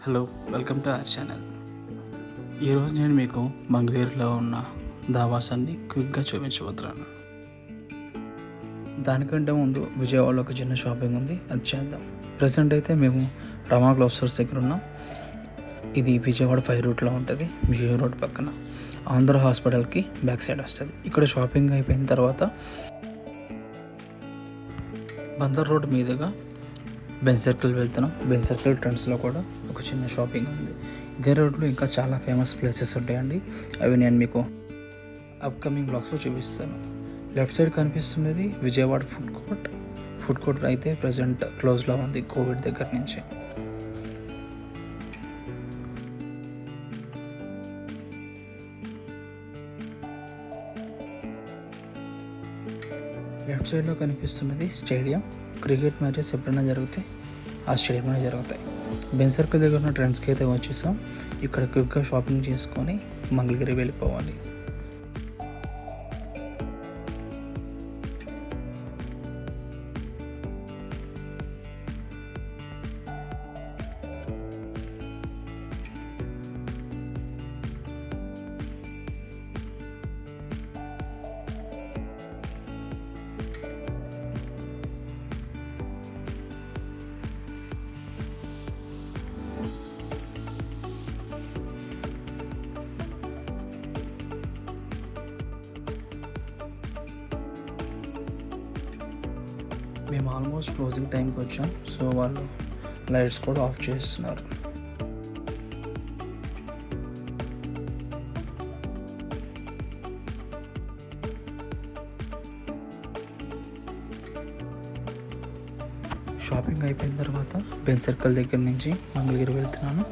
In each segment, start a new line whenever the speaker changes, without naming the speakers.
Hello, welcome to our channel. ఈరోజు నేను మీకు మంగళగిరిలో ఉన్న దాబాసాన్ని క్విక్గా చూపించబోతున్నాను. దానికంటే ముందు విజయవాడలో ఒక చిన్న షాపింగ్ ఉంది, అది చేద్దాం. ప్రజెంట్ అయితే మేము రమా క్లాత్ స్టోర్స్ దగ్గర ఉన్నాం. ఇది విజయవాడ 5 రూట్లో ఉంటుంది, విజయ రోడ్ పక్కన ఆంధ్ర హాస్పిటల్కి బ్యాక్ సైడ్ వస్తుంది. ఇక్కడ షాపింగ్ అయిపోయిన తర్వాత బందర్ రోడ్ మీదుగా బెంజ్ సర్కిల్ వెళ్తున్నాం. బెంజ్ సర్కిల్ ట్రెండ్స్లో కూడా ఒక చిన్న షాపింగ్ ఉంది. ఇదే రోడ్లో ఇంకా చాలా ఫేమస్ ప్లేసెస్ ఉంటాయండి, అవి నేను మీకు అప్కమింగ్ బ్లాగ్స్లో చూపిస్తాను. లెఫ్ట్ సైడ్ కనిపిస్తున్నది విజయవాడ ఫుడ్ కోర్ట్ అయితే ప్రజెంట్ క్లోజ్లో ఉంది కోవిడ్ దగ్గర నుంచి. లెఫ్ట్ సైడ్లో కనిపిస్తున్నది స్టేడియం. క్రికెట్ మ్యాచెస్ ఎప్పుడైనా జరిగితే ఆ స్టేడియంలోనే జరుగుతాయి. బెంజ్ సర్కిల్ దగ్గర ఉన్న ట్రెండ్స్కి అయితే వచ్చేసాం. ఇక్కడ క్విక్గా షాపింగ్ చేసుకొని మంగళగిరి వెళ్ళిపోవాలి. మేము ఆల్మోస్ట్ క్లోజింగ్ టైంకి వచ్చాం, సో వాళ్ళు లైట్స్ కూడా ఆఫ్ చేస్తున్నారు. షాపింగ్ అయిపోయిన తర్వాత బెంజ్ సర్కిల్ దగ్గర నుంచి మంగళగిరి వెళ్తున్నాను.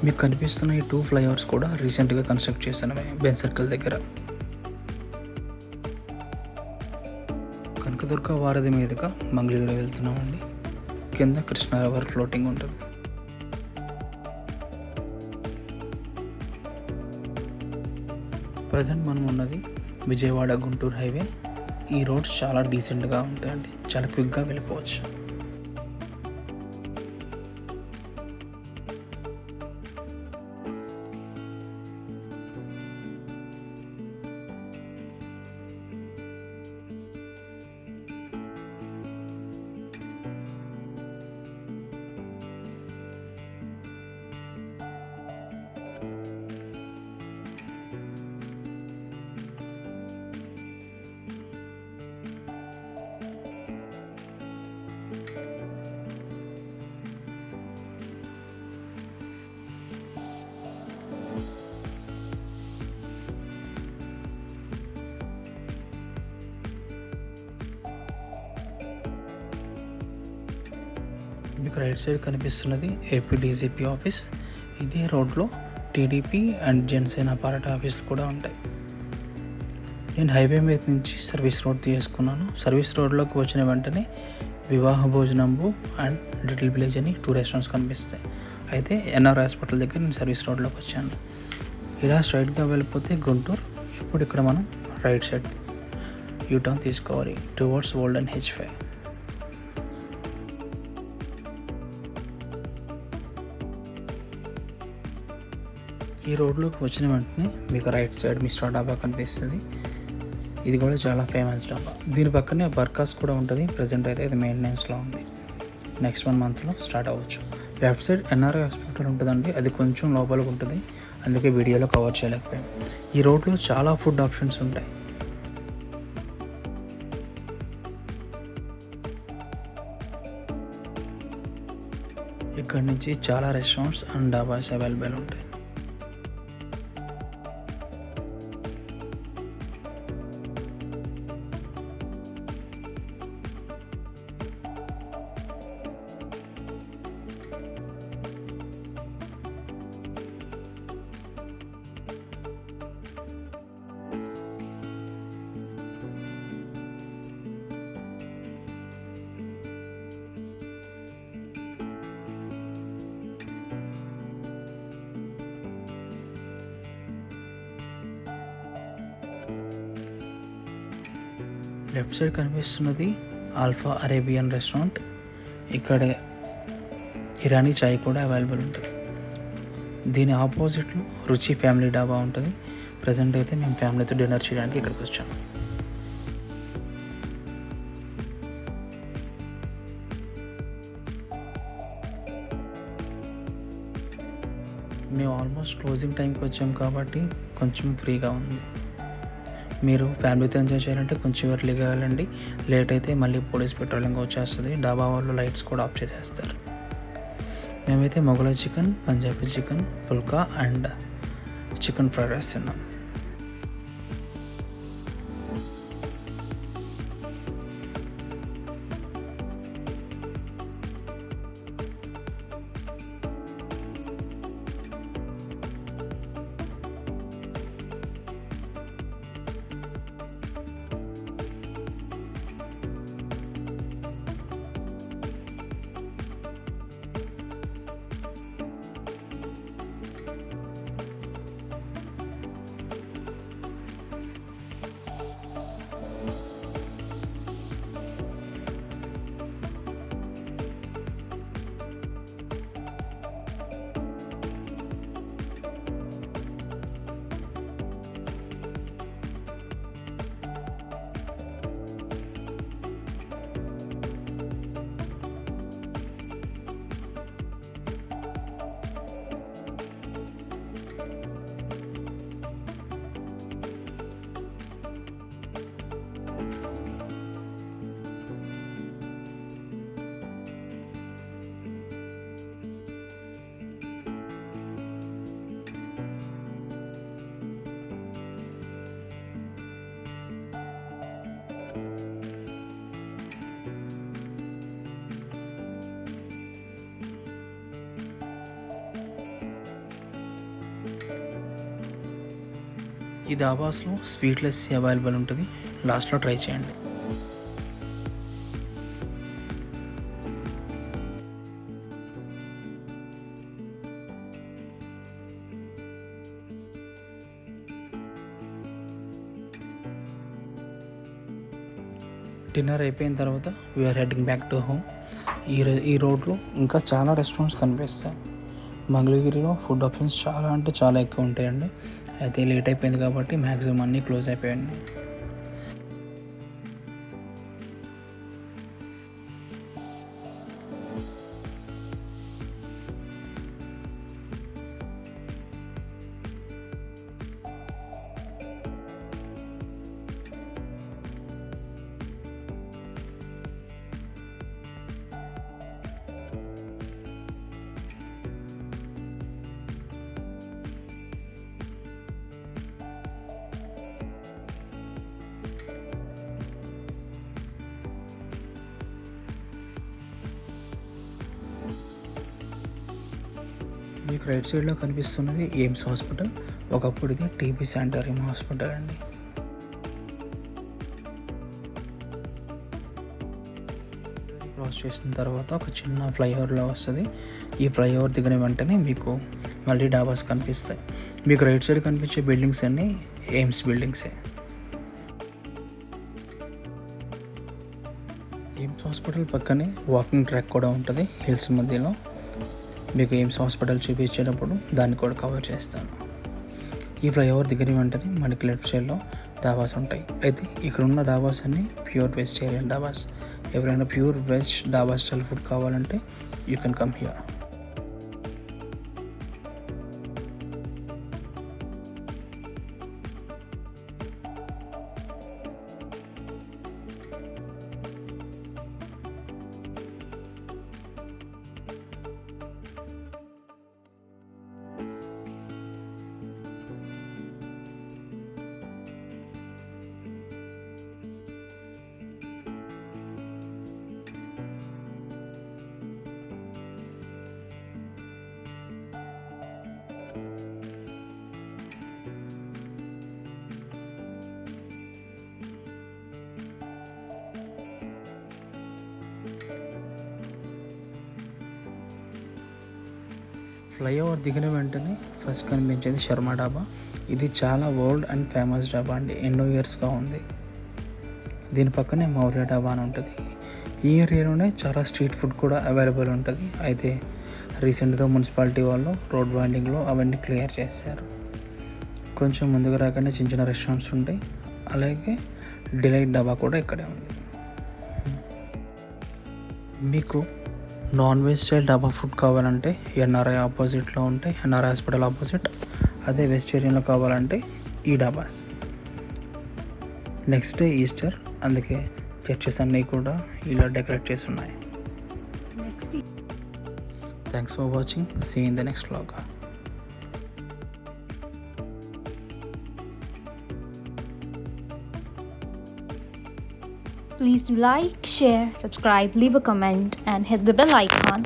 మీకు కనిపిస్తున్న ఈ 2 ఫ్లైఓవర్స్ కూడా రీసెంట్గా కన్స్ట్రక్ట్ చేసినవే బెంజ్ సర్కిల్ దగ్గర. కనకదుర్గ వారధి మీదుగా మంగళగిరి వెళ్తున్నామండి. కింద కృష్ణా రివర్ ఫ్లోటింగ్ ఉంటుంది. ప్రజెంట్ మనం ఉన్నది విజయవాడ గుంటూరు హైవే. ఈ రోడ్స్ చాలా డీసెంట్గా ఉంటాయండి, చాలా క్విక్గా వెళ్ళిపోవచ్చు. మీకు రైట్ సైడ్ కనిపిస్తున్నది ఏపీ డీజీపీ ఆఫీస్. ఇదే రోడ్లో టీడీపీ అండ్ జనసేన పార్టీ ఆఫీసులు కూడా ఉంటాయి. నేను హైవే మీద నుంచి సర్వీస్ రోడ్ తీసుకున్నాను. సర్వీస్ రోడ్లోకి వచ్చిన వెంటనే వివాహ భోజనంబు అండ్ లిటిల్ విలేజ్ అని 2 రెస్టారెంట్స్ కనిపిస్తాయి. అయితే ఎన్ఆర్ హాస్పిటల్ దగ్గర నేను సర్వీస్ రోడ్లోకి వచ్చాను. ఇలా స్ట్రైట్గా వెళ్ళిపోతే గుంటూరు. ఇప్పుడు ఇక్కడ మనం రైట్ సైడ్ యూటర్న్ తీసుకోవాలి టువర్డ్స్ ఓల్డెన్ H5. ఈ రోడ్లోకి వచ్చిన వెంటనే మీకు రైట్ సైడ్ మిస్టర్ డాబా కనిపిస్తుంది. ఇది కూడా చాలా ఫేమస్ డాబా. దీని పక్కనే బర్కాస్ కూడా ఉంటుంది. ప్రజెంట్ అయితే ఇది మెయింటెనెన్స్లో ఉంది. నెక్స్ట్ 1 మంత్లో స్టార్ట్ అవ్వచ్చు. లెఫ్ట్ సైడ్ ఎన్ఆర్ఐ హాస్పిటల్ ఉంటుందండి, అది కొంచెం లోపలికి ఉంటుంది, అందుకే వీడియోలో కవర్ చేయలేకపోయాం. ఈ రోడ్లో చాలా ఫుడ్ ఆప్షన్స్ ఉంటాయి. ఇక్కడ నుంచి చాలా రెస్టారెంట్స్ అండ్ డాబాస్ అవైలబుల్ ఉంటాయి. లెఫ్ట్ సైడ్ కనిపిస్తున్నది ఆల్ఫా అరేబియన్ రెస్టారెంట్. ఇక్కడ ఇరానీ చాయ్ కూడా అవైలబుల్ ఉంటుంది. దీని ఆపోజిట్లో రుచి ఫ్యామిలీ డాబా ఉంటుంది. ప్రజెంట్ అయితే మేము ఫ్యామిలీతో డిన్నర్ చేయడానికి ఇక్కడికి వచ్చాము. మేము ఆల్మోస్ట్ క్లోజింగ్ టైంకి వచ్చాం కాబట్టి కొంచెం ఫ్రీగా ఉంది. మీరు ఫ్యామిలీతో ఎంజాయ్ చేయాలంటే కొంచెం ఎర్లీగా వెళ్ళండి. లేట్ అయితే మళ్ళీ పోలీస్ పెట్రోలింగ్ వచ్చేస్తుంది. డాబా వాళ్ళు లైట్స్ కూడా ఆఫ్ చేసేస్తారు. మేమైతే Mughlai chicken, Punjabi chicken, pulka and chicken fried rice తిన్నాం. ఈ డాబాస్లో స్వీట్లెస్ అవైలబుల్ ఉంటుంది. లాస్ట్లో ట్రై చేయండి. డిన్నర్ అయిపోయిన తర్వాత we are heading back to home. ఈ రోడ్లో ఇంకా చాలా రెస్టారెంట్స్ కనిపిస్తాయి. మంగళగిరిలో ఫుడ్ ఆప్షన్స్ చాలా అంటే చాలా ఎక్కువ ఉంటాయండి. అయితే లేట్ అయిపోయింది కాబట్టి మ్యాక్సిమం అన్నీ క్లోజ్ అయిపోయాయండి. మీకు రైట్ సైడ్లో కనిపిస్తున్నది ఎయిమ్స్ హాస్పిటల్. ఒకప్పుడు ఇది టీబీ శానిటోరియం హాస్పిటల్ అండి. క్రాస్ చేసిన తర్వాత ఒక చిన్న ఫ్లైఓవర్లో వస్తుంది. ఈ ఫ్లైఓవర్ దిగిన వెంటనే మీకు మళ్ళీ డాబాస్ కనిపిస్తాయి. మీకు రైట్ సైడ్ కనిపించే బిల్డింగ్స్ అన్నీ ఎయిమ్స్ బిల్డింగ్సే. ఎయిమ్స్ హాస్పిటల్ పక్కనే వాకింగ్ ట్రాక్ కూడా ఉంటుంది హిల్స్ మధ్యలో. మీకు ఎయిమ్స్ హాస్పిటల్ చూపించేటప్పుడు దాన్ని కూడా కవర్ చేస్తాను. ఈ ఫ్లైఓవర్ దిగిన వెంటనే మనకి లెఫ్ట్ సైడ్లో డాబాస్ ఉంటాయి. అయితే ఇక్కడ ఉన్న డాబాస్ అన్నీ ప్యూర్ వెజిటేరియన్ డాబాస్. ఎవరైనా pure veg dhaba style food కావాలంటే you can come here. Flyover దిగిన వెంటనే ఫస్ట్ కనిపించేది శర్మ డాబా. ఇది చాలా ఓల్డ్ అండ్ ఫేమస్ డాబా అండి. ఎన్నో ఇయర్స్గా ఉంది. దీని పక్కనే మౌర్య డాబా అని ఉంటుంది. ఈ ఏరియాలోనే చాలా స్ట్రీట్ ఫుడ్ కూడా అవైలబుల్ ఉంటుంది. అయితే రీసెంట్గా మున్సిపాలిటీ వాళ్ళు రోడ్ వైండింగ్లో అవన్నీ క్లియర్ చేశారు. కొంచెం ముందుకు రాగానే చిన్న చిన్న రెస్టారెంట్స్ ఉంటాయి. అలాగే డిలైట్ డాబా కూడా ఇక్కడే ఉంది. మీకు non veg style dhaba food కావాలంటే ఎన్ఆర్ఐ ఆపోజిట్లో ఉంటాయి, ఎన్ఆర్ఐ హాస్పిటల్ ఆపోజిట్. అదే వెజిటేరియన్లో కావాలంటే ఈ డాబాస్. నెక్స్ట్ డే ఈస్టర్, అందుకే చర్చెస్ అన్నీ కూడా ఇలా డెకరేట్ చేసి ఉన్నాయి. Thanks for watching. See in the next vlog.
Please do like, share, subscribe, leave a comment and hit the bell icon.